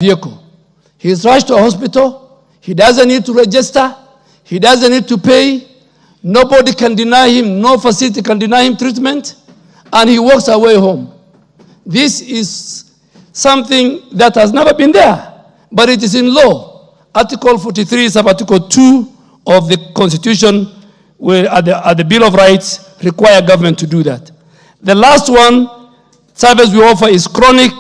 vehicle. He's rushed to a hospital. He doesn't need to register. He doesn't need to pay. Nobody can deny him. No facility can deny him treatment. And he walks away home. This is something that has never been there, but it is in law. Article 43, sub-article 2 of the Constitution, where at the Bill of Rights, require government to do that. The last one, service we offer is chronic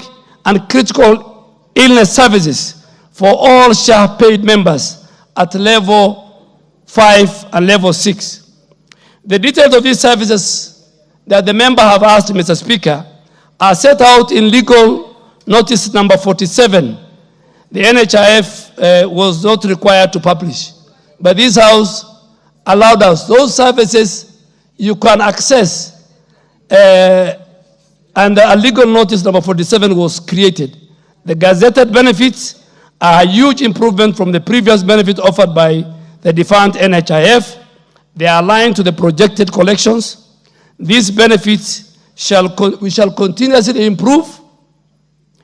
and critical illness services for all SHA paid members at level 5 and level 6. The details of these services that the member have asked, Mr. Speaker, are set out in legal notice number 47. The NHIF was not required to publish, but this House allowed us. Those services you can access, and a legal notice number 47 was created. The gazetted benefits are a huge improvement from the previous benefit offered by the defunct NHIF. They are aligned to the projected collections. These benefits we shall continuously improve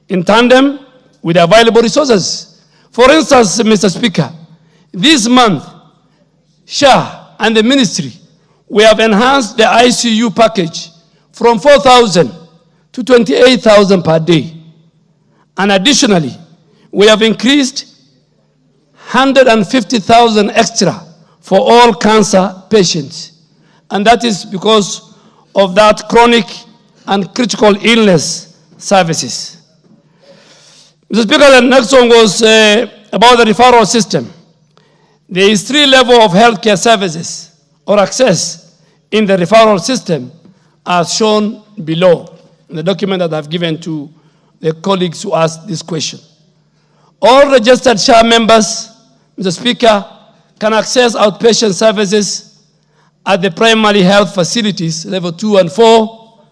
in tandem with available resources. For instance, Mr. Speaker, this month, SHA and the ministry, we have enhanced the ICU package from 4,000 to 28,000 per day. And additionally, we have increased 150,000 extra for all cancer patients. And that is because of that chronic and critical illness services. Mr. Speaker, the next one was about the referral system. There is 3 levels of healthcare services or access in the referral system as shown below in the document that I've given to the colleagues who asked this question. All registered SHA members, Mr. Speaker, can access outpatient services at the primary health facilities, level 2 and 4,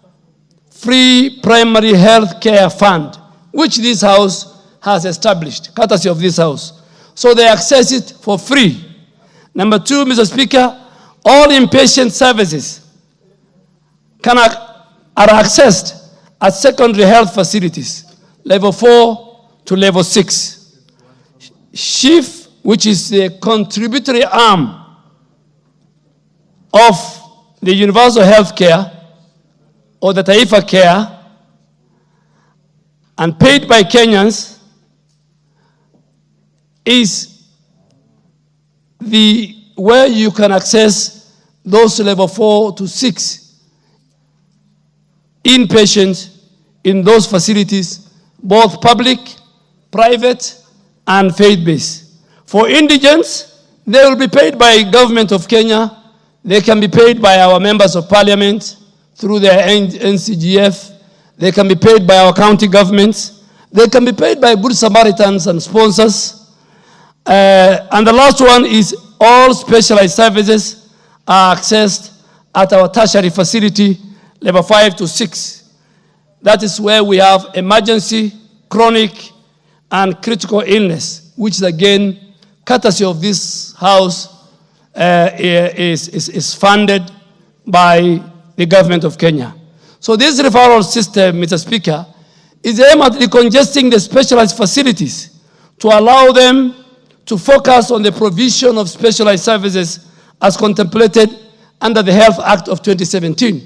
free primary health care fund, which this House has established, courtesy of this House. So they access it for free. Number 2, Mr. Speaker, all inpatient services are accessed at secondary health facilities, level 4 to level 6. SHIF, which is the contributory arm of the universal health care or the Taifa care, and paid by Kenyans, is where you can access those level 4 to 6 inpatients in those facilities, both public, private, and faith-based. For indigents, they will be paid by government of Kenya. They can be paid by our members of parliament through their NCGF. They can be paid by our county governments. They can be paid by Good Samaritans and sponsors. And the last one is all specialized services are accessed at our tertiary facility, level 5 to 6. That is where we have emergency, chronic, and critical illness, which is again, courtesy of this House, is funded by the government of Kenya. So this referral system, Mr. Speaker, is aimed at decongesting the specialized facilities to allow them to focus on the provision of specialized services as contemplated under the Health Act of 2017.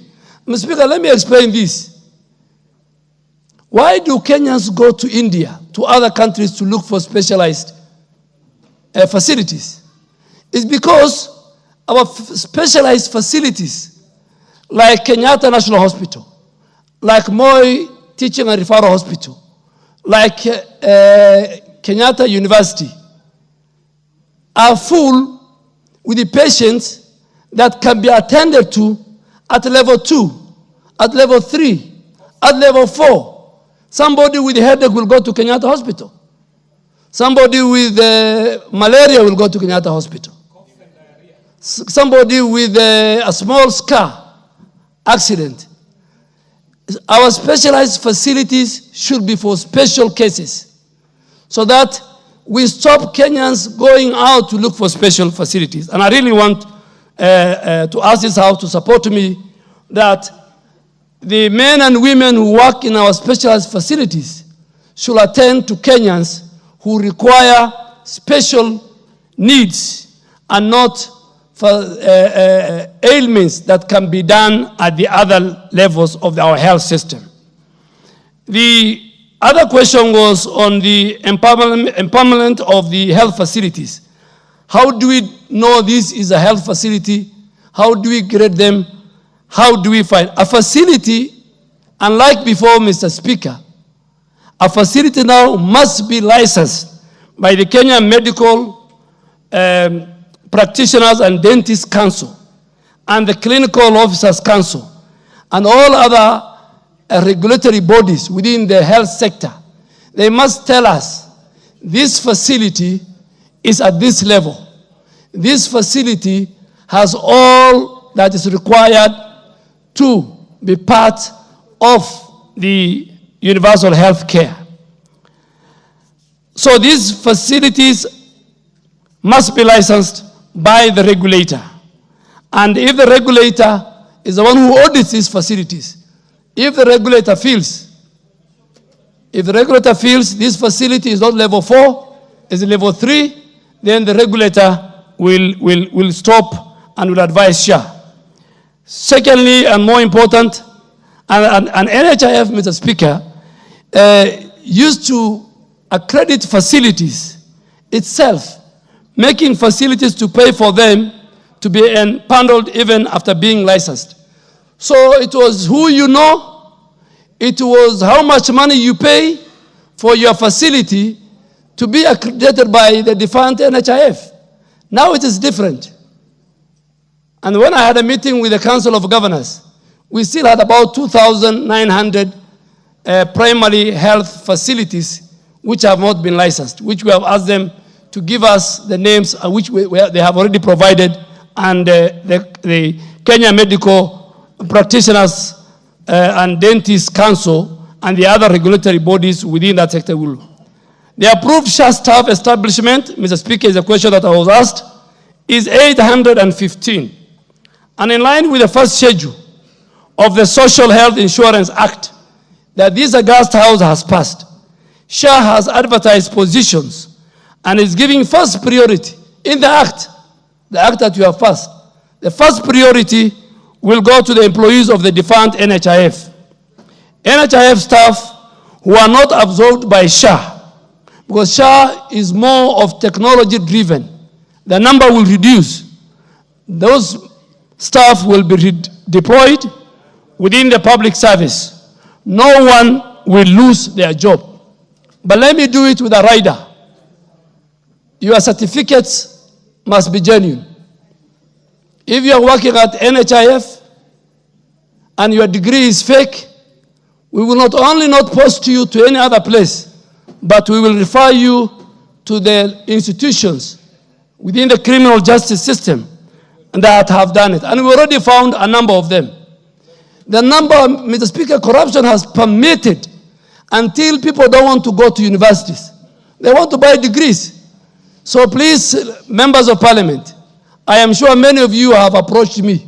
Mr. Speaker, let me explain this. Why do Kenyans go to India, to other countries to look for specialized facilities? It's because our specialized facilities, like Kenyatta National Hospital, like Moi Teaching and Referral Hospital, like Kenyatta University, are full with the patients that can be attended to at level 2, at level 3, at level 4. Somebody with a headache will go to Kenyatta Hospital. Somebody with malaria will go to Kenyatta Hospital. Somebody with a small scar accident. Our specialized facilities should be for special cases so that we stop Kenyans going out to look for special facilities. And I really want to ask this House to support me that the men and women who work in our specialized facilities should attend to Kenyans who require special needs and not for ailments that can be done at the other levels of our health system. The other question was on the empowerment of the health facilities. How do we know this is a health facility? How do we grade them? How do we find a facility? Unlike before, Mr. Speaker, a facility now must be licensed by the Kenya Medical Practitioners and Dentists Council and the Clinical Officers Council and all other regulatory bodies within the health sector. They must tell us this facility is at this level. This facility has all that is required to be part of the universal health care. So these facilities must be licensed by the regulator. And if the regulator is the one who audits these facilities, if the regulator feels this facility is not level 4, is level 3, then the regulator will stop and will advise SHA. Secondly, and more important, and NHIF, Mr. Speaker, used to accredit facilities itself, making facilities to pay for them to be empaneled even after being licensed. So it was who you know, it was how much money you pay for your facility to be accredited by the defunct NHIF. Now it is different. And when I had a meeting with the Council of Governors, we still had about 2,900 primary health facilities which have not been licensed, which we have asked them to give us the names which they have already provided, and the Kenya Medical Practitioners and Dentists Council and the other regulatory bodies within that sector will. The approved SHA staff establishment, Mr. Speaker, is a question that I was asked, is 815. And in line with the first schedule of the Social Health Insurance Act that this August House has passed, SHA has advertised positions and is giving first priority in the act that you have passed. The first priority will go to the employees of the defunct NHIF. NHIF staff who are not absorbed by SHA, because SHA is more of technology driven. The number will reduce. Those staff will be deployed within the public service. No one will lose their job. But let me do it with a rider. Your certificates must be genuine. If you are working at NHIF and your degree is fake, we will not only not post you to any other place, but we will refer you to the institutions within the criminal justice system that have done it. And we already found a number of them. The number, Mr. Speaker, corruption has permitted until people don't want to go to universities. They want to buy degrees. So please, members of parliament, I am sure many of you have approached me,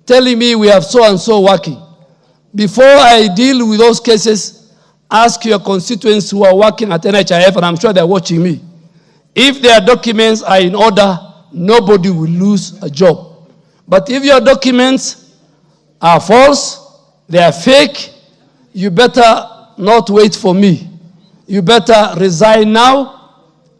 telling me we have so and so working. Before I deal with those cases, ask your constituents who are working at NHIF, and I'm sure they're watching me. If their documents are in order, nobody will lose a job. But if your documents are false, they are fake, you better not wait for me. You better resign now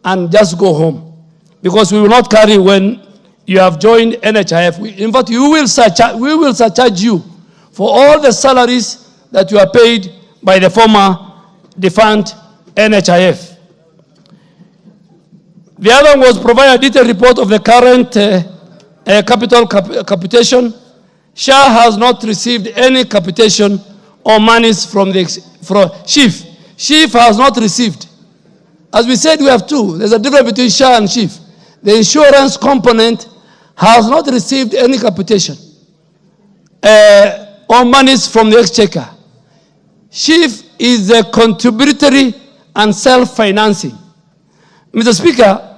and just go home. Because we will not carry when you have joined NHIF. In fact, we will surcharge you for all the salaries that you are paid by the former defunct NHIF. The other one was provide a detailed report of the current capital capitation. SHA has not received any capitation or monies from SHIF. SHIF has not received. As we said, we have two. There's a difference between SHA and SHIF. The insurance component has not received any capitation or monies from the exchequer. SHIF is a contributory and self-financing. Mr. Speaker,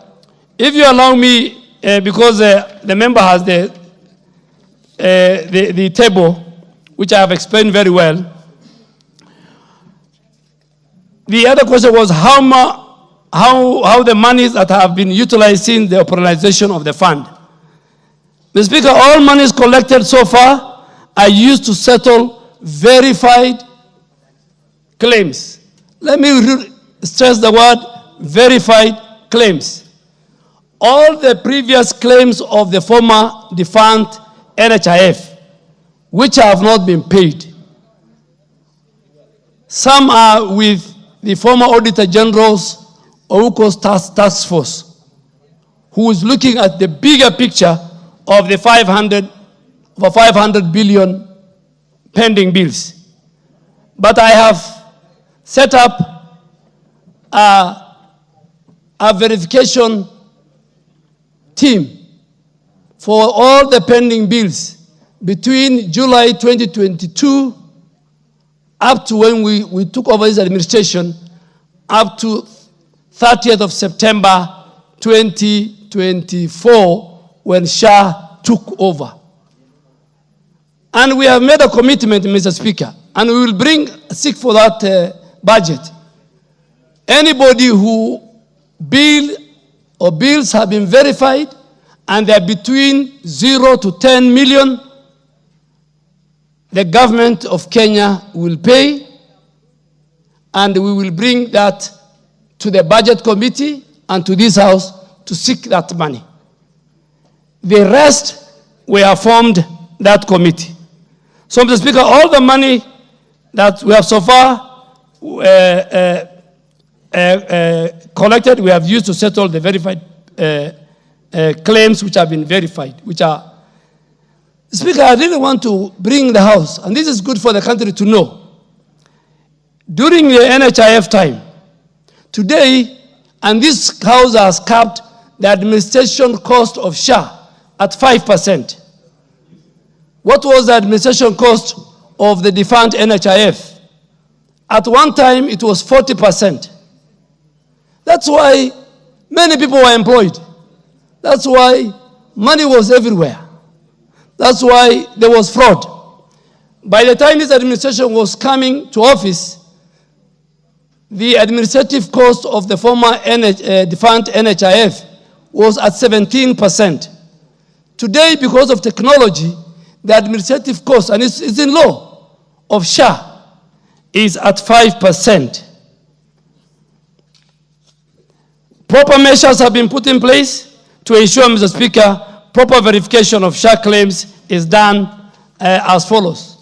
if you allow me, because the member has the table, which I have explained very well. The other question was how the monies that have been utilized in the operationalization of the fund. Mr. Speaker, all monies collected so far are used to settle verified claims. Let me stress the word verified claims. All the previous claims of the former defunct NHIF, which have not been paid. Some are with the former Auditor General's Ouko's task force, who is looking at the bigger picture of the 500 billion pending bills. But I have set up a verification team for all the pending bills between July 2022 up to when we took over this administration, up to 30th of September 2024, when SHA took over. And we have made a commitment, Mr. Speaker, and we will seek for that budget. Anybody who bills have been verified and they are between 0 to 10 million, the government of Kenya will pay, and we will bring that to the budget committee and to this house to seek that money. The rest, we have formed that committee. So, Mr. Speaker, all the money that we have so far collected, we have used to settle the verified claims which have been verified, which are. Speaker, I really want to bring the house, and this is good for the country to know. During the NHIF time, today, and this house has capped the administration cost of SHA at 5%. What was the administration cost of the defunct NHIF? At one time, it was 40%. That's why many people were employed. That's why money was everywhere. That's why there was fraud. By the time this administration was coming to office, the administrative cost of the former defunct NHIF was at 17%. Today, because of technology, the administrative cost, and it's in law, of SHA is at 5%. Proper measures have been put in place to ensure, Mr. Speaker, proper verification of SHA claims is done as follows.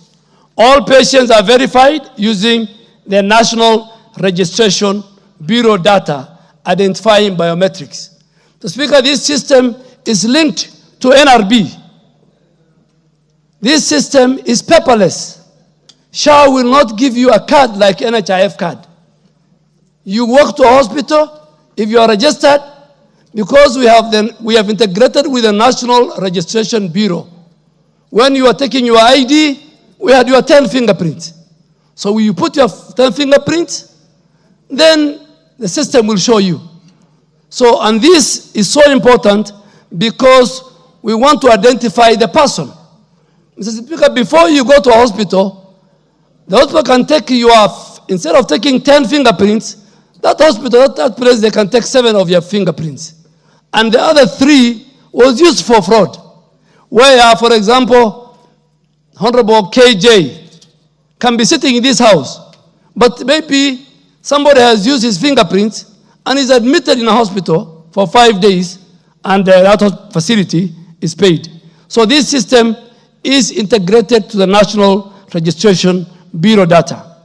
All patients are verified using the National Registration Bureau data, identifying biometrics. Mr. Speaker, this system is linked to NRB. This system is paperless. SHA will not give you a card like NHIF card. You walk to a hospital, if you are registered, because we have integrated with the National Registration Bureau. When you are taking your ID, we had your 10 fingerprints. So when you put your 10 fingerprints, then the system will show you. So, and this is so important because we want to identify the person. Mr. Speaker, before you go to a hospital, the hospital can take instead of taking 10 fingerprints, that hospital, that place, they can take 7 of your fingerprints. And the other 3 was used for fraud. Where, for example, Honorable KJ can be sitting in this house, but maybe somebody has used his fingerprints and is admitted in a hospital for 5 days, and that facility is paid. So this system is integrated to the National Registration Bureau data.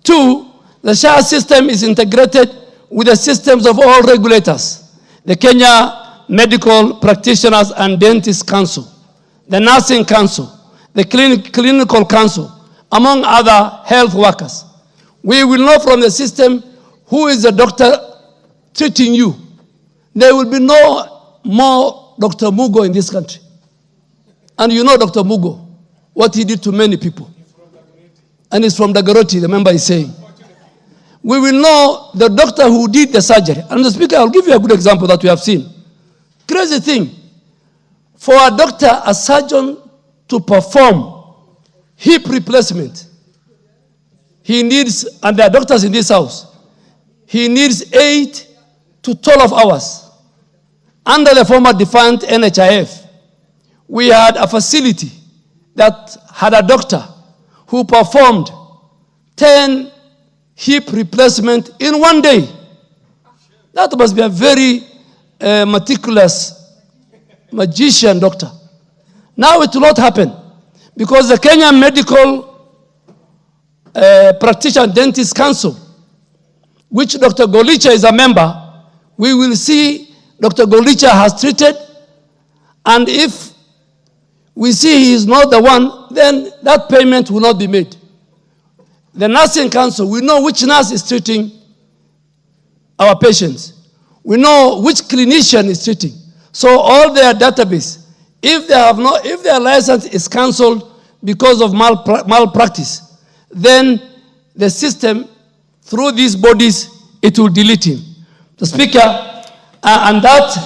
2, the SHA system is integrated with the systems of all regulators, the Kenya Medical Practitioners and Dentists Council, the Nursing Council, the Clinical Council, among other health workers. We will know from the system who is the doctor treating you. There will be no more Dr. Mugo in this country. And you know Dr. Mugo, what he did to many people. And it's from Dagaroti, the member is saying. We will know the doctor who did the surgery. And the Speaker, I'll give you a good example that we have seen. Crazy thing. For a doctor, a surgeon, to perform hip replacement, he needs, and there are doctors in this house, he needs 8 to 12 hours. Under the former defunct NHIF, we had a facility that had a doctor who performed 10 hip replacement in one day. That must be a very meticulous magician doctor. Now it will not happen because the Kenyan Medical Practitioner Dentist Council, which Dr. Golicha is a member, we will see Dr. Golicha has treated, and if we see he is not the one, then that payment will not be made. The Nursing Council, we know which nurse is treating our patients. We know which clinician is treating. So all their database, if their license is cancelled because of malpractice, then the system, through these bodies, it will delete him. The Speaker, and that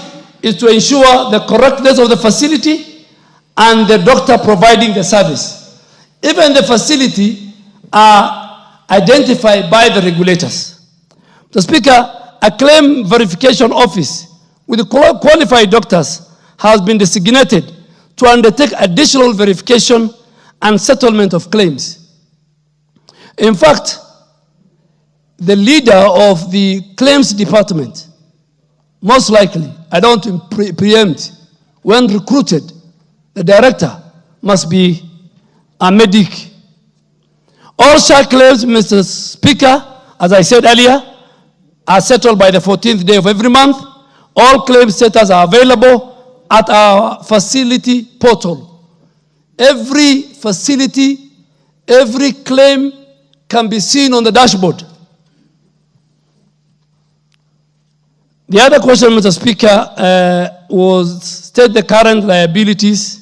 is to ensure the correctness of the facility and the doctor providing the service. Even the facility are identified by the regulators. The Speaker, a claim verification office with qualified doctors has been designated to undertake additional verification and settlement of claims. In fact, the leader of the claims department, most likely, I don't preempt, when recruited, the director must be a medic. All SHA claims, Mr. Speaker, as I said earlier, are settled by the 14th day of every month. All claim status are available at our facility portal. Every facility, every claim can be seen on the dashboard. The other question, Mr. Speaker, was state the current liabilities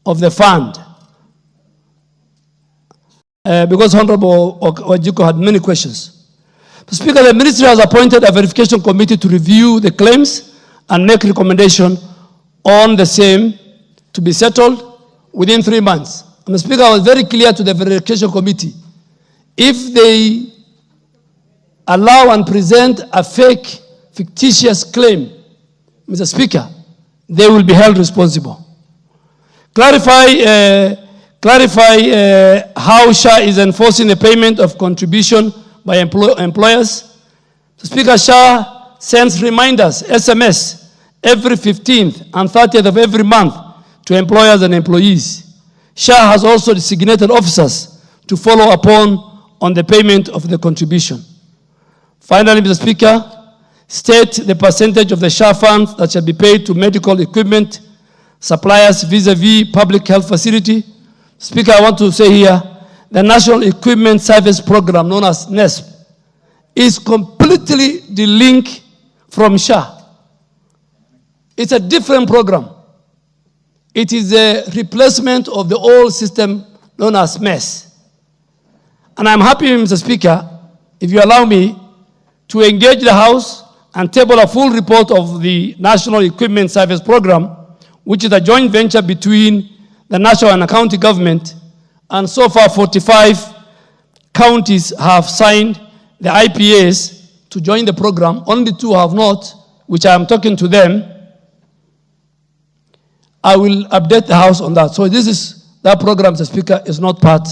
of the fund. Because Honorable Wajiko had many questions. Mr. Speaker, the Ministry has appointed a verification committee to review the claims and make recommendation on the same to be settled within 3 months. And Mr. Speaker, I was very clear to the verification committee. If they allow and present a fake, fictitious claim, Mr. Speaker, they will be held responsible. Clarify how SHA is enforcing the payment of contribution by employers. Mr. Speaker, SHA sends reminders, SMS, every 15th and 30th of every month to employers and employees. SHA has also designated officers to follow upon on the payment of the contribution. Finally, Mr. Speaker, state the percentage of the SHA funds that shall be paid to medical equipment suppliers vis-a-vis public health facility. Speaker, I want to say here, the National Equipment Service Program, known as NESP, is completely delinked from SHA. It's a different program. It is a replacement of the old system known as MES. And I'm happy, Mr. Speaker, if you allow me, to engage the House and table a full report of the National Equipment Service Program, which is a joint venture between the national and the county government. And so far, 45 counties have signed the IPAs to join the program. Only 2 have not, which I am talking to them. I will update the House on that. So that program, Mr. Speaker, is not part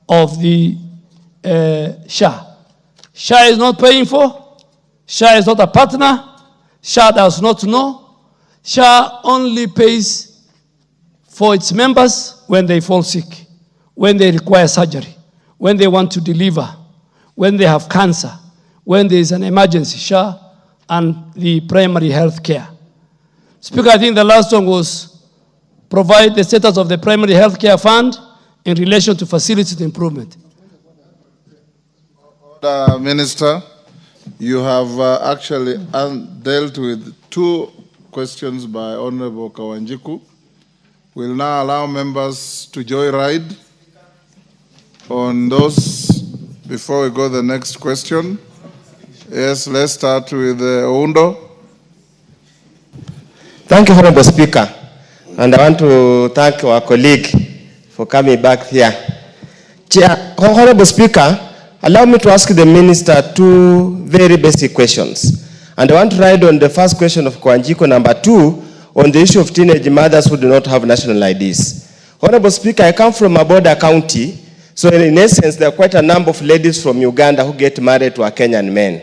of the SHA. SHA is not paying for. SHA is not a partner. SHA does not know. SHA only pays for its members when they fall sick, when they require surgery, when they want to deliver, when they have cancer, when there is an emergency, SHA and the primary health care. Speaker, I think the last one was provide the status of the primary health care fund in relation to facilities improvement. Minister, you have actually dealt with 2 questions by Honorable Kawanjiku. We'll now allow members to joyride on those before we go to the next question. Yes, let's start with Oundo. Thank you, Honorable Speaker. And I want to thank our colleague for coming back here. Chair, Honorable Speaker, allow me to ask the Minister 2 very basic questions. And I want to ride on the first question of Kwanjiko, number 2, on the issue of teenage mothers who do not have national IDs. Honorable Speaker, I come from a border county, so in essence, there are quite a number of ladies from Uganda who get married to a Kenyan man.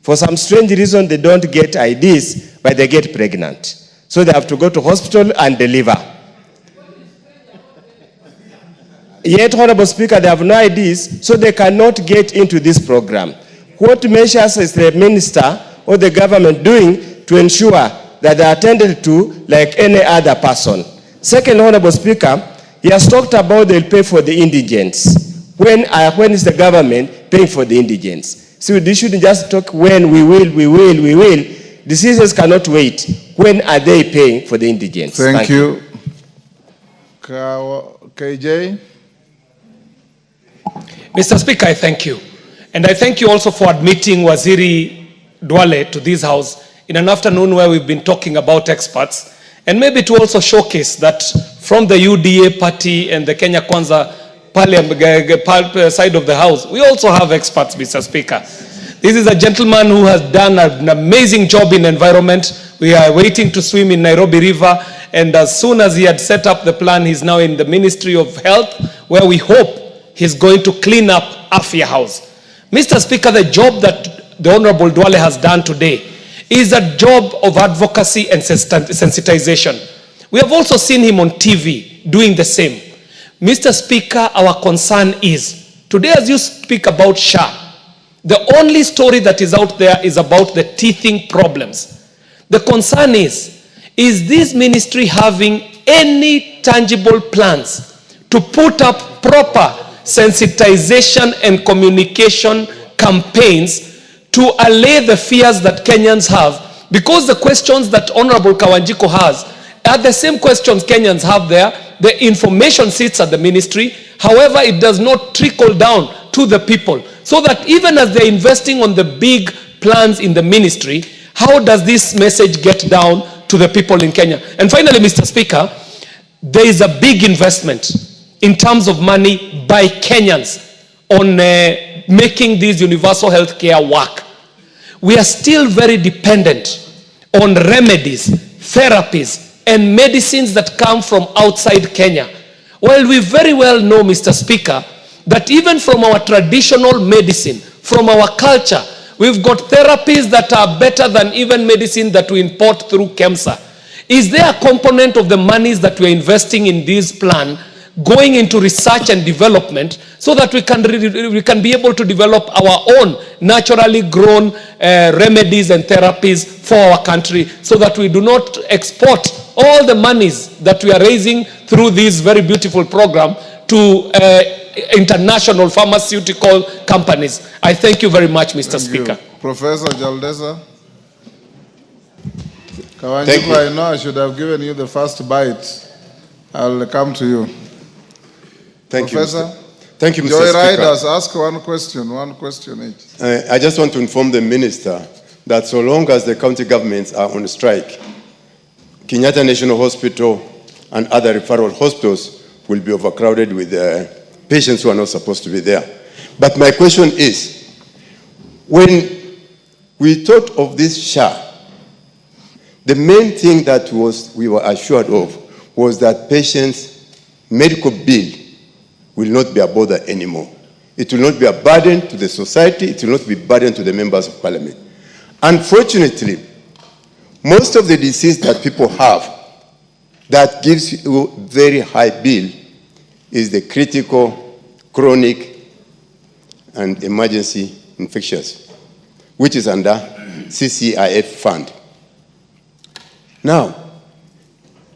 For some strange reason, they don't get IDs, but they get pregnant. So they have to go to hospital and deliver. Yet, Honorable Speaker, they have no IDs, so they cannot get into this program. What measures is the minister or the government doing to ensure that they are attended to like any other person? Second, Honorable Speaker, he has talked about they'll pay for the indigents. When is the government paying for the indigents? So they shouldn't just talk when we will. Diseases cannot wait. When are they paying for the indigents? Thank you. KJ? Mr. Speaker, I thank you. And I thank you also for admitting Waziri Duale to this house in an afternoon where we've been talking about experts, and maybe to also showcase that from the UDA party and the Kenya Kwanza side of the house, we also have experts, Mr. Speaker. This is a gentleman who has done an amazing job in environment. We are waiting to swim in Nairobi River, and as soon as he had set up the plan, he's now in the Ministry of Health, where we hope he's going to clean up Afia House. Mr. Speaker, the job that the Honorable Duale has done today is a job of advocacy and sensitization. We have also seen him on TV doing the same. Mr. Speaker, our concern is, today as you speak about SHA, the only story that is out there is about the teething problems. The concern is this ministry having any tangible plans to put up proper sensitization and communication campaigns to allay the fears that Kenyans have? Because the questions that Honorable Kawanjiko has are the same questions Kenyans have there. The information sits at the ministry. However, it does not trickle down to the people. So that even as they're investing on the big plans in the ministry, how does this message get down to the people in Kenya? And finally, Mr. Speaker, there is a big investment in terms of money by Kenyans on making this universal health care work. We are still very dependent on remedies, therapies, and medicines that come from outside Kenya. Well, we very well know, Mr. Speaker, that even from our traditional medicine, from our culture, we've got therapies that are better than even medicine that we import through KEMSA. Is there a component of the monies that we're investing in this plan going into research and development so that we can be able to develop our own naturally grown remedies and therapies for our country, so that we do not export all the monies that we are raising through this very beautiful program to international pharmaceutical companies? I thank you very much, Mr. Speaker. Professor Jaldesa. Kawanjiko, I know I should have given you the first bite. I'll come to you. Thank Professor, you, thank you, Mr. Joy Speaker. Riders, ask one question each. I just want to inform the minister that so long as the county governments are on strike, Kenyatta National Hospital and other referral hospitals will be overcrowded with patients who are not supposed to be there. But my question is, when we thought of this SHA, the main thing that we were assured of was that patients' medical bill will not be a bother anymore. It will not be a burden to the society. It will not be a burden to the members of parliament. Unfortunately, most of the disease that people have that gives you very high bill is the critical, chronic, and emergency infectious, which is under CCIF fund. Now,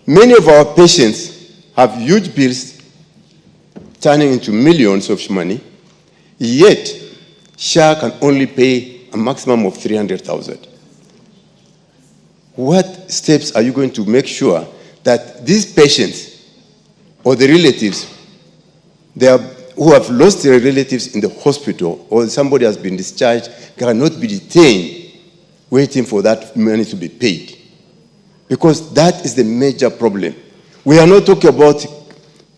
many of our patients have huge bills turning into millions of money, yet SHA can only pay a maximum of 300,000. What steps are you going to make sure that these patients or the relatives who have lost their relatives in the hospital, or somebody has been discharged, cannot be detained waiting for that money to be paid? Because that is the major problem. We are not talking about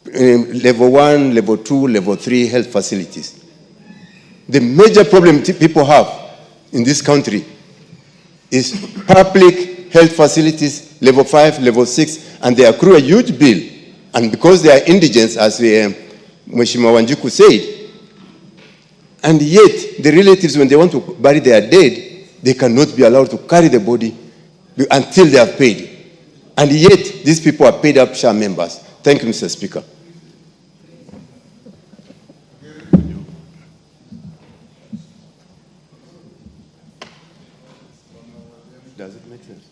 level 1, level 2, level 3 health facilities. The major problem people have in this country is public health facilities, level 5, level 6, and they accrue a huge bill. And because they are indigents, as Mheshimiwa Wanjiku said, and yet the relatives, when they want to bury their dead, they cannot be allowed to carry the body until they have paid. And yet these people are paid up SHA members. Thank you, Mr. Speaker. Does it make sense?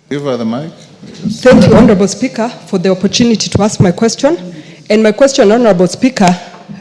Give her the mic. Thank you, Honorable Speaker, for the opportunity to ask my question. And my question, Honorable Speaker,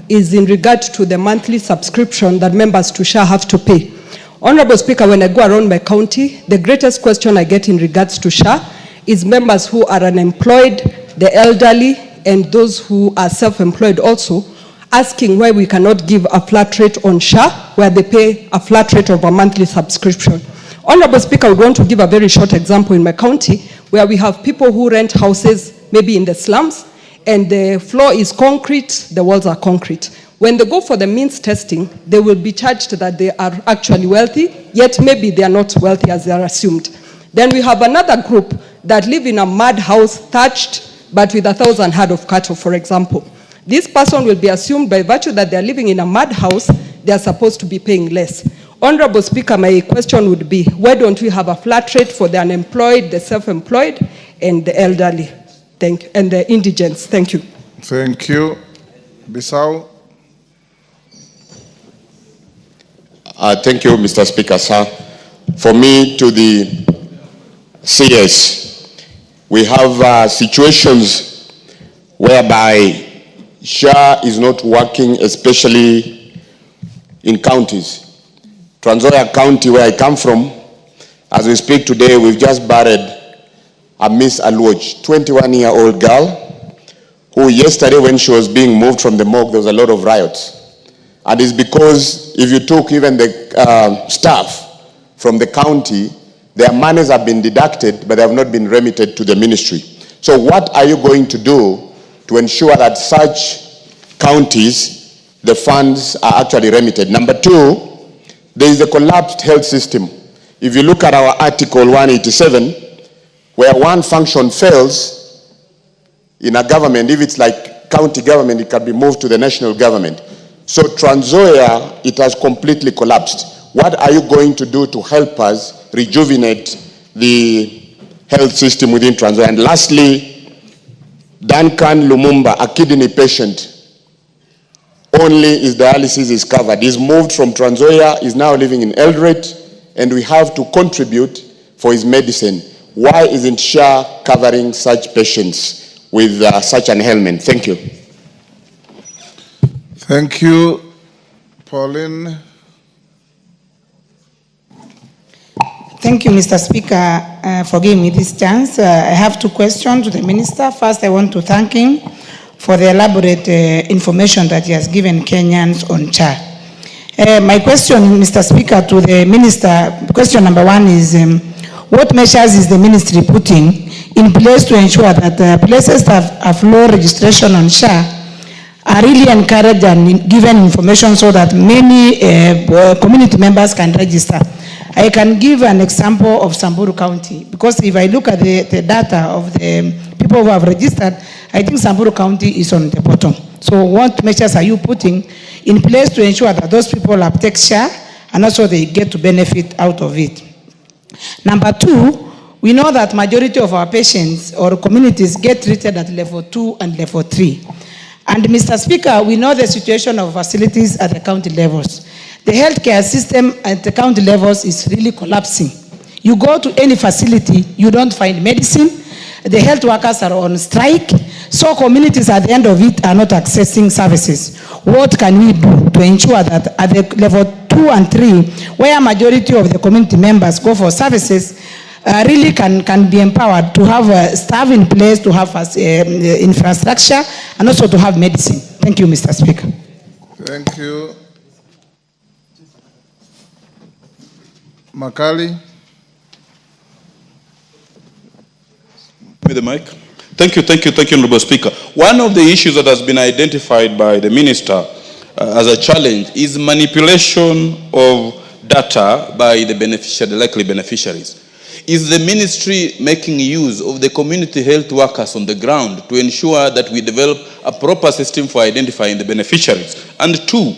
is in regard to the monthly subscription that members to SHA have to pay. Honorable Speaker, when I go around my county, the greatest question I get in regards to SHA is members who are unemployed, the elderly, and those who are self-employed also, asking why we cannot give a flat rate on SHA, where they pay a flat rate of a monthly subscription. Honorable Speaker, I want to give a very short example in my county, where we have people who rent houses, maybe in the slums, and the floor is concrete, the walls are concrete. When they go for the means testing, they will be charged that they are actually wealthy, yet maybe they are not wealthy as they are assumed. Then we have another group that live in a mud house thatched, but with 1,000 head of cattle, for example. This person will be assumed by virtue that they are living in a mud house, they are supposed to be paying less. Honorable Speaker, my question would be, why don't we have a flat rate for the unemployed, the self-employed, and the elderly? Thank you, and the indigents. Thank you. Thank you. Bissau. Thank you, Mr. Speaker, sir. For me, to the CS, we have situations whereby SHA is not working, especially in counties. Trans Nzoia County, where I come from, as we speak today, we've just buried a Miss Alwoj, 21-year-old girl, who yesterday when she was being moved from the morgue, there was a lot of riots. And it's because if you took even the staff from the county, their monies have been deducted, but they have not been remitted to the ministry. So what are you going to do to ensure that such counties, the funds are actually remitted? Number two, there is a collapsed health system. If you look at our Article 187, where one function fails in a government, if it's like county government, it can be moved to the national government. So Trans Nzoia, it has completely collapsed. What are you going to do to help us rejuvenate the health system within Trans Nzoia? And lastly, Duncan Lumumba, a kidney patient, only his dialysis is covered. He's moved from Trans Nzoia, is now living in Eldoret, and we have to contribute for his medicine. Why isn't SHA covering such patients with such an ailment? Thank you. Thank you. Pauline. Thank you, Mr. Speaker, for giving me this chance. I have two questions to the Minister. First, I want to thank him for the elaborate information that he has given Kenyans on SHA. My question, Mr. Speaker, to the Minister, question number one is, what measures is the Ministry putting in place to ensure that places that have low registration on SHA are really encouraged and given information so that many community members can register? I can give an example of Samburu County, because if I look at the data of the people who have registered, I think Samburu County is on the bottom. So what measures are you putting in place to ensure that those people uptake SHA and also they get to benefit out of it? Number two, we know that majority of our patients or communities get treated at level 2 and level 3. And Mr. Speaker, we know the situation of facilities at the county levels. The healthcare system at the county levels is really collapsing. You go to any facility, you don't find medicine. The health workers are on strike. So communities at the end of it are not accessing services. What can we do to ensure that at the level 2 and 3, where majority of the community members go for services, really can be empowered to have staff in place, to have infrastructure, and also to have medicine? Thank you, Mr. Speaker. Thank you. Makali. With the mic. Thank you, Honorable Speaker. One of the issues that has been identified by the Minister as a challenge is manipulation of data by the beneficiary, the likely beneficiaries. Is the ministry making use of the community health workers on the ground to ensure that we develop a proper system for identifying the beneficiaries? And two,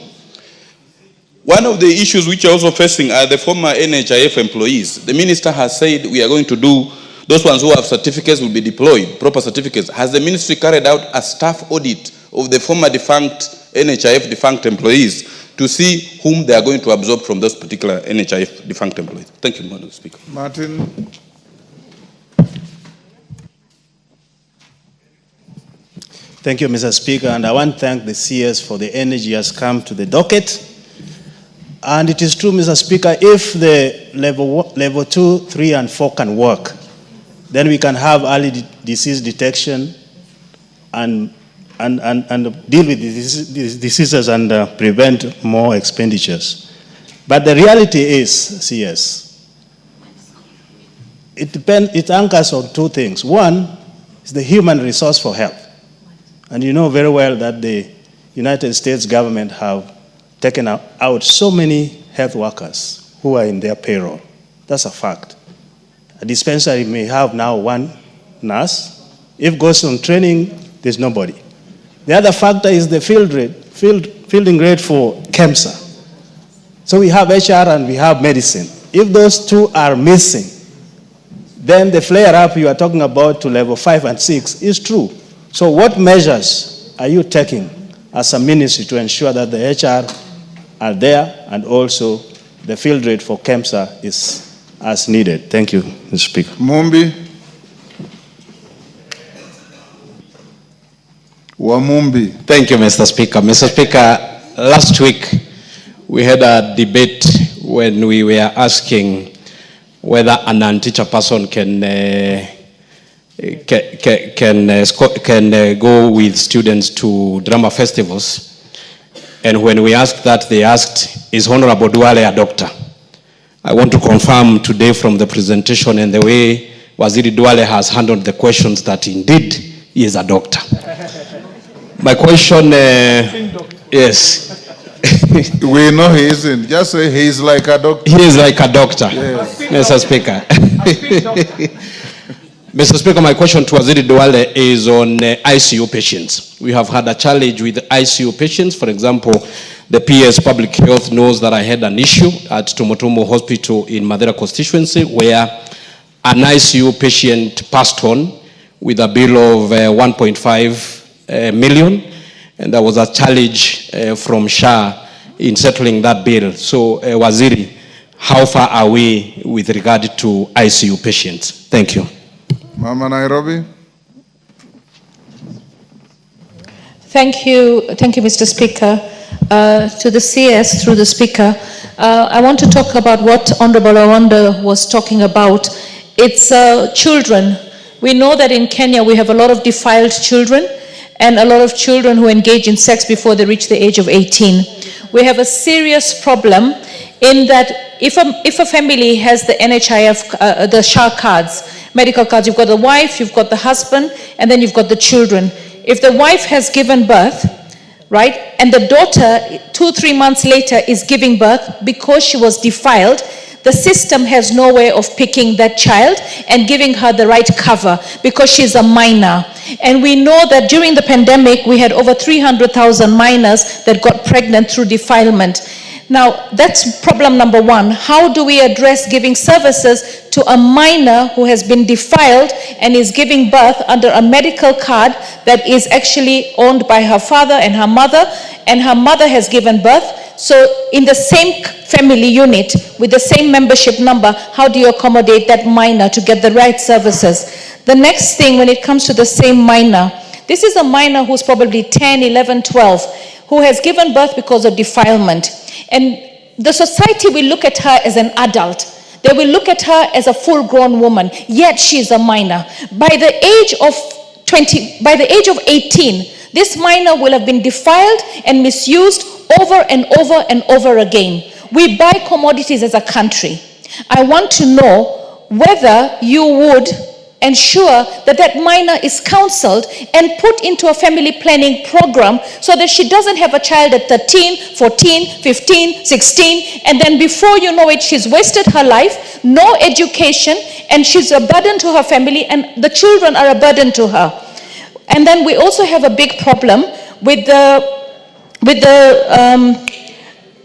one of the issues which are also facing are the former NHIF employees. The minister has said we are going to do, those ones who have certificates will be deployed, proper certificates. Has the ministry carried out a staff audit of the former defunct NHIF defunct employees to see whom they are going to absorb from those particular NHIF defunct employees? Thank you, Madam Speaker. Martin. Thank you, Mr. Speaker, and I want to thank the CS for the energy has come to the docket. And it is true, Mr. Speaker, if the level 2, 3, and 4 can work, then we can have early disease detection and deal with these diseases and prevent more expenditures. But the reality is, CS, it anchors on two things. One is the human resource for health. And you know very well that the United States government have taken out so many health workers who are in their payroll. That's a fact. A dispensary may have now one nurse. If goes on training, there's nobody. The other factor is the fielding rate for KEMSA. So we have HR and we have medicine. If those two are missing, then the flare-up you are talking about to level 5 and 6 is true. So what measures are you taking as a ministry to ensure that the HR are there and also the field rate for KEMSA is as needed? Thank you, Mr. Speaker. Mumbi. Wamumbi. Thank you, Mr. Speaker. Mr. Speaker, last week we had a debate when we were asking whether a non-teacher person can go with students to drama festivals. And when we asked that, they asked, is Honorable Duale a doctor? I want to confirm today from the presentation and the way Waziri Duale has handled the questions that indeed he is a doctor. My question, yes. We know he isn't. Just say he is like a doctor. He is like a doctor, yes. Mr. Speaker. Mr. Speaker, my question to Waziri Duale is on ICU patients. We have had a challenge with ICU patients. For example, the PS Public Health knows that I had an issue at Tumotumo Hospital in Madera constituency where an ICU patient passed on with a bill of 1.5 million, and there was a challenge from SHA in settling that bill. So, Waziri, how far are we with regard to ICU patients? Thank you. Mama Nairobi. Thank you, Mr. Speaker. To the CS, through the Speaker, I want to talk about what Honorable Awanda was talking about. It's children. We know that in Kenya we have a lot of defiled children and a lot of children who engage in sex before they reach the age of 18. We have a serious problem in that if a family has the NHIF, the SHA cards, medical cards, you've got the wife, you've got the husband, and then you've got the children. If the wife has given birth, right, and the daughter 2-3 months later is giving birth because she was defiled, the system has no way of picking that child and giving her the right cover because she's a minor. And we know that during the pandemic, we had over 300,000 minors that got pregnant through defilement. Now, that's problem number one. How do we address giving services to a minor who has been defiled and is giving birth under a medical card that is actually owned by her father and her mother has given birth? So in the same family unit with the same membership number, how do you accommodate that minor to get the right services? The next thing, when it comes to the same minor, this is a minor who's probably 10, 11, 12, who has given birth because of defilement. And the society will look at her as an adult. They will look at her as a full-grown woman, yet she's a minor. By the age of 18, this minor will have been defiled and misused over and over and over again. We buy commodities as a country. I want to know whether you would ensure that that minor is counseled and put into a family planning program so that she doesn't have a child at 13, 14, 15, 16, and then before you know it, she's wasted her life, no education, and she's a burden to her family, and the children are a burden to her. And then we also have a big problem with the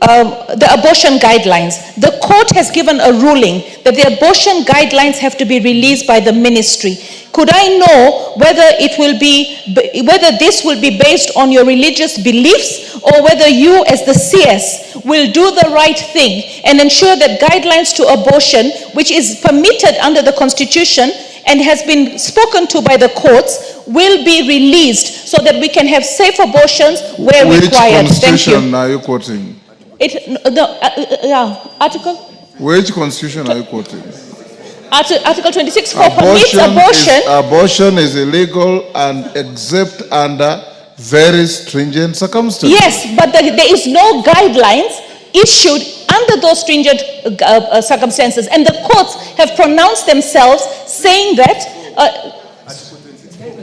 abortion guidelines. The court has given a ruling that the abortion guidelines have to be released by the ministry. Could I know whether this will be based on your religious beliefs, or whether you as the CS will do the right thing and ensure that guidelines to abortion, which is permitted under the Constitution and has been spoken to by the courts, will be released so that we can have safe abortions where required? Thank you. Which constitution are you quoting? Article? Which constitution are you quoting? Article 26(4) permits abortion. Abortion is illegal and except under very stringent circumstances. Yes, but there is no guidelines issued under those stringent circumstances, and the courts have pronounced themselves saying that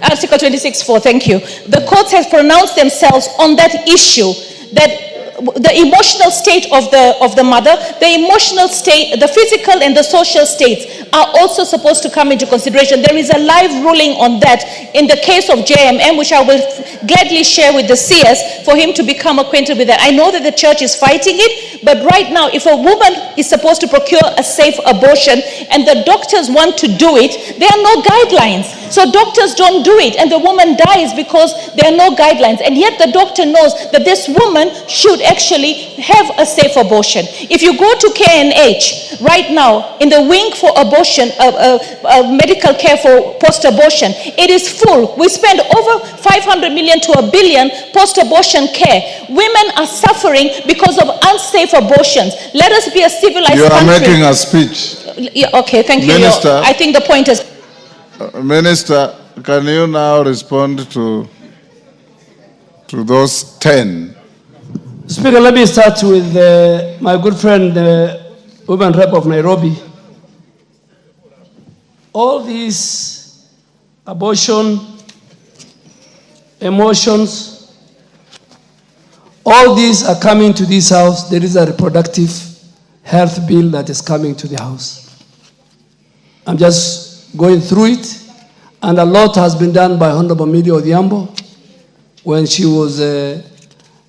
Article 26(4), thank you. The courts have pronounced themselves on that issue, that the emotional state of the mother, the emotional state, the physical and the social states are also supposed to come into consideration. There is a live ruling on that in the case of JMM, which I will gladly share with the CS for him to become acquainted with that. I know that the church is fighting it, but right now, if a woman is supposed to procure a safe abortion and the doctors want to do it, there are no guidelines. So doctors don't do it, and the woman dies because there are no guidelines. And yet the doctor knows that this woman should actually have a safe abortion. If you go to KNH right now, in the wing for abortion, medical care for post-abortion, it is full. We spend over 500 million to $1 billion post-abortion care. Women are suffering because of unsafe abortions. Let us be a civilized country. You are making a speech. Yeah, okay, thank you. Minister, I think the point is... Minister, can you now respond to those 10? Speaker, let me start with my good friend, the woman rep of Nairobi. All these abortion, emotions, all these are coming to this house. There is a reproductive health bill that is coming to the house. I'm just going through it, and a lot has been done by Honorable Mili Odhiambo when she was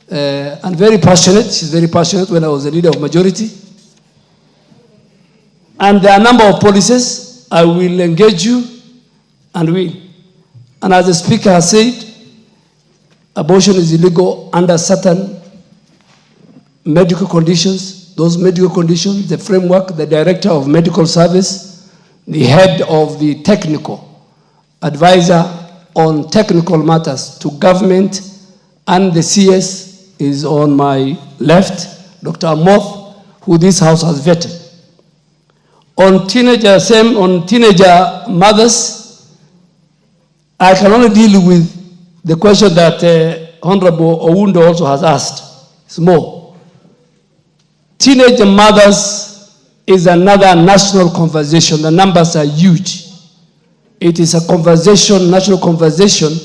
and very passionate. She's very passionate when I was the leader of majority. And there are a number of policies. I will engage you and will. And as the Speaker has said, abortion is illegal under certain medical conditions. Those medical conditions, the framework, the Director of Medical Service, the head of the technical advisor on technical matters to government, and the CS is on my left, Dr. Amoth, who this house has vetted. On teenager mothers, I can only deal with the question that Honorable Owundo also has asked. It's more. Teenage mothers is another national conversation. The numbers are huge. It is a conversation, national conversation,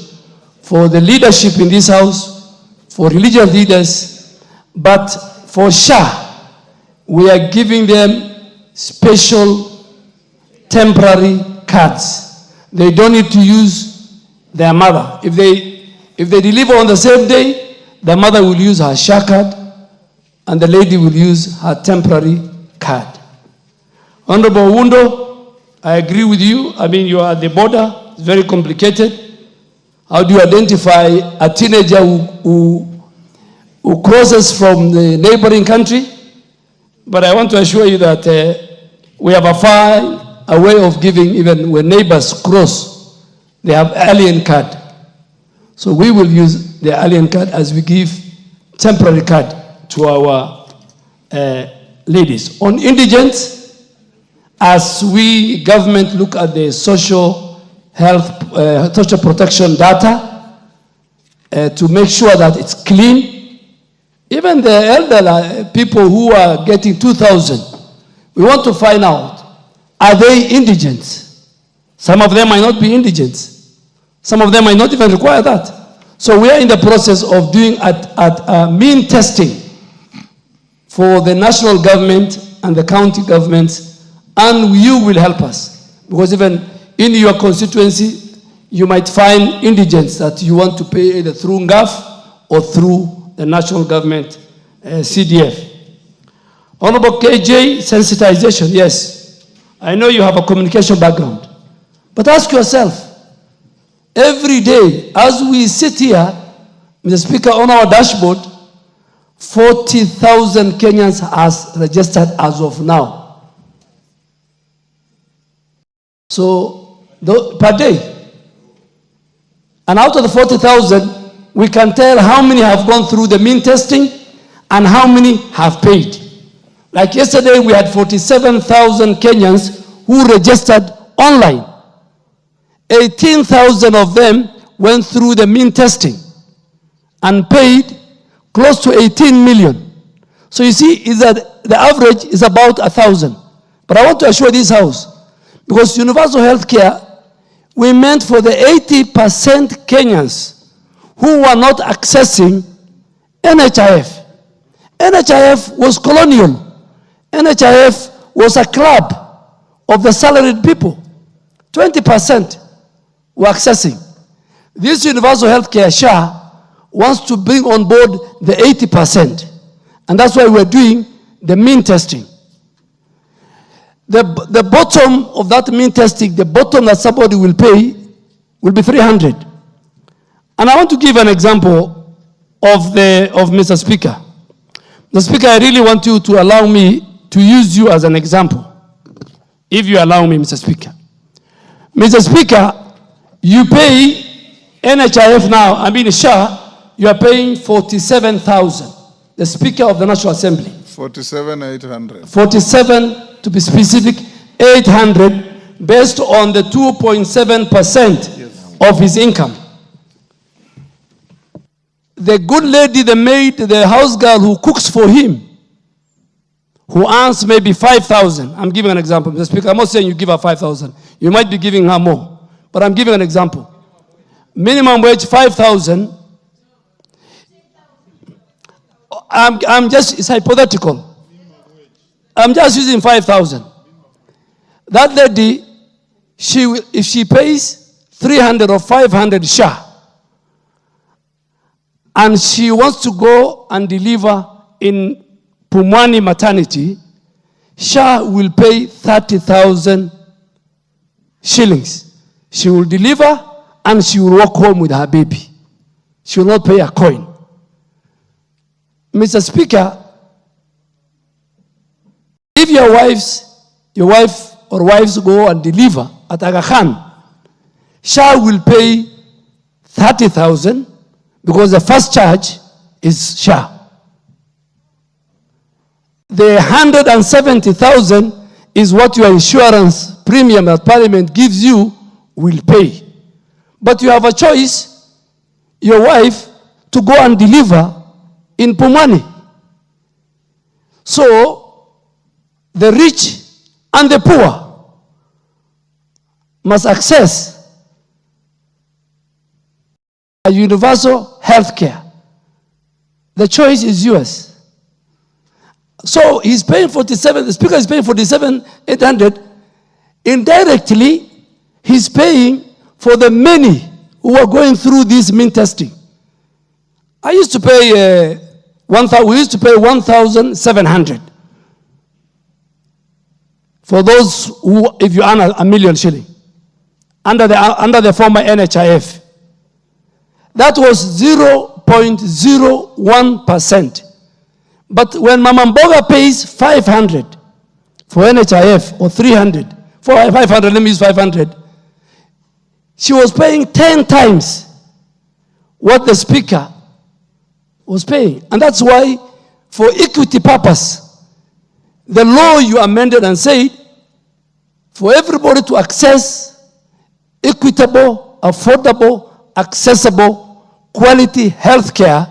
for the leadership in this house, for religious leaders, but for SHA, we are giving them special temporary cards. They don't need to use their mother. If they deliver on the same day, the mother will use her SHA card, and the lady will use her temporary card. Honorable Owundo, I agree with you. I mean, you are at the border. It's very complicated. How do you identify a teenager who crosses from the neighboring country? But I want to assure you that we have a way of giving, even when neighbors cross, they have alien card. So we will use the alien card as we give temporary card to our ladies. On indigents, as we, government, look at the social health, social protection data to make sure that it's clean. Even the elderly people who are getting 2,000, we want to find out, are they indigent? Some of them might not be indigent. Some of them might not even require that. So we are in the process of doing mean testing for the national government and the county governments, and you will help us. Because even in your constituency, you might find indigents that you want to pay either through NGAF or through the national government CDF. Honorable KJ, sensitization, yes. I know you have a communication background. But ask yourself, every day, as we sit here, Mr. Speaker, on our dashboard, 40,000 Kenyans has registered as of now. So, per day. And out of the 40,000, we can tell how many have gone through the mean testing and how many have paid. Like yesterday, we had 47,000 Kenyans who registered online. 18,000 of them went through the mean testing and paid close to 18 million. So you see, is that the average is about 1,000. But I want to assure this House, because universal health care, we meant for the 80% Kenyans who were not accessing NHIF. NHIF was colonial. NHIF was a club of the salaried people. 20% were accessing. This universal health care, SHA, wants to bring on board the 80%. And that's why we're doing the mean testing. The bottom of that mean testing, the bottom that somebody will pay, will be 300. And I want to give an example of Mr. Speaker. Mr. Speaker, I really want you to allow me to use you as an example. If you allow me, Mr. Speaker. Mr. Speaker, you pay NHIF now, I mean SHA, you are paying 47,000. The Speaker of the National Assembly. 47,800. 47, to be specific, 800, based on the 2.7% of his income. The good lady, the maid, the house girl who cooks for him, who earns maybe 5,000. I'm giving an example, Mr. Speaker. I'm not saying you give her 5,000. You might be giving her more. But I'm giving an example. Minimum wage, 5,000. I'm just, it's hypothetical. I'm just using 5,000. That lady, if she pays 300 or 500 SHA, and she wants to go and deliver in Pumwani maternity, SHA will pay 30,000 shillings. She will deliver and she will walk home with her baby. She will not pay a coin. Mr. Speaker, if your wife or wives go and deliver at Aga Khan, SHA will pay 30,000 because the first charge is SHA. The 170,000 is what your insurance premium that Parliament gives you will pay. But you have a choice, your wife, to go and deliver in Pumwani. So, the rich and the poor must access a universal health care. The choice is yours. So he's paying 47, the Speaker is paying 47,800. Indirectly, he's paying for the many who are going through this mean testing. I used to pay, we used to pay 1,700 for those who, if you earn a million shilling, under the former NHIF. That was 0.01%. But when Mama Mboga pays 500 for NHIF, or 300, for 500, let me use 500, she was paying 10 times what the Speaker was paying. And that's why, for equity purpose, the law you amended and said, for everybody to access equitable, affordable, accessible, quality health care,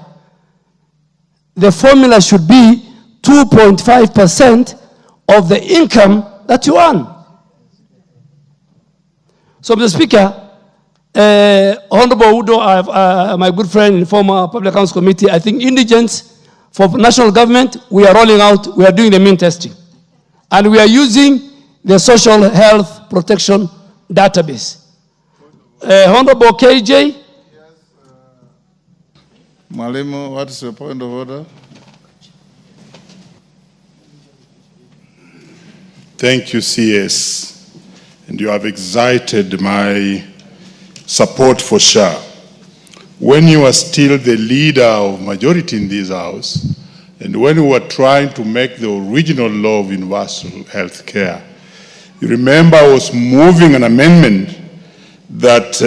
the formula should be 2.5% of the income that you earn. So, Mr. Speaker, Honorable Udo, my good friend in former Public Accounts Committee, I think indigents for national government, we are rolling out, we are doing the mean testing. And we are using the social health protection database. Honorable KJ. Mwalimu, what is your point of order? Thank you, CS. And you have excited my support for SHA. When you were still the leader of majority in this house, and when we were trying to make the original law of universal health care, you remember I was moving an amendment that